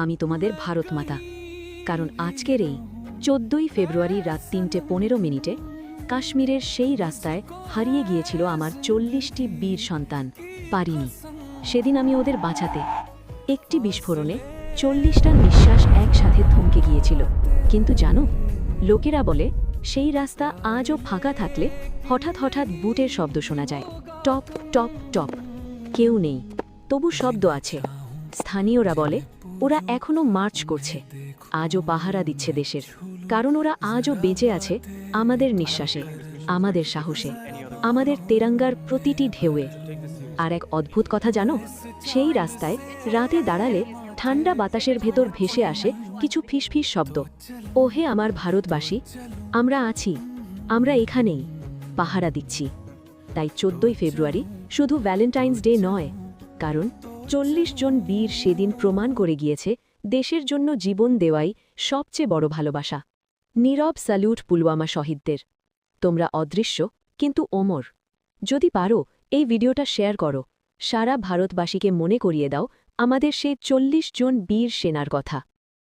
আমি তোমাদের ভারত মাতা। কারণ আজকের এই 14ই ফেব্রুয়ারি রাত 3:15 কাশ্মীরের সেই রাস্তায় হারিয়ে গিয়েছিল আমার 40টি বীর সন্তান। পারিনি সেদিন আমি ওদের বাঁচাতে। একটি বিস্ফোরণে 40টা নিঃশ্বাস একসাথে থমকে গিয়েছিল। কিন্তু জানো, লোকেরা বলে সেই রাস্তা আজও ফাঁকা থাকলে হঠাৎ হঠাৎ বুটের শব্দ শোনা যায়, টপ টপ টপ। কেউ নেই, তবু শব্দ আছে। স্থানীয়রা বলে ওরা এখনো মার্চ করছে, আজও পাহারা দিচ্ছে দেশের, কারণ ওরা আজও বেঁচে আছে আমাদের নিঃশ্বাসে, আমাদের সাহসে, আমাদের তেরঙ্গার প্রতিটি ঢেউয়ে। আর এক অদ্ভুত কথা জানো, সেই রাস্তায় রাতে দাঁড়ালে ঠান্ডা বাতাসের ভেতর ভেসে আসে কিছু ফিসফিস শব্দ। ওহে আমার ভারতবাসী, আমরা আছি, আমরা এখানেই, পাহারা দিচ্ছি। তাই 14ই ফেব্রুয়ারি শুধু ভ্যালেন্টাইন্স ডে নয়, কারণ 40 জন বীর সেদিন প্রমাণ করে গিয়েছে দেশের জন্য জীবন দেওয়াই সবচেয়ে বড় ভালোবাসা। নীরব স্যালুট পুলওয়ামা শহীদদের। তোমরা অদৃশ্য কিন্তু অমর। যদি পারো এই ভিডিওটা শেয়ার করো, সারা ভারতবাসীকে মনে করিয়ে দাও আমাদের সেই 40 জন বীর সেনার কথা।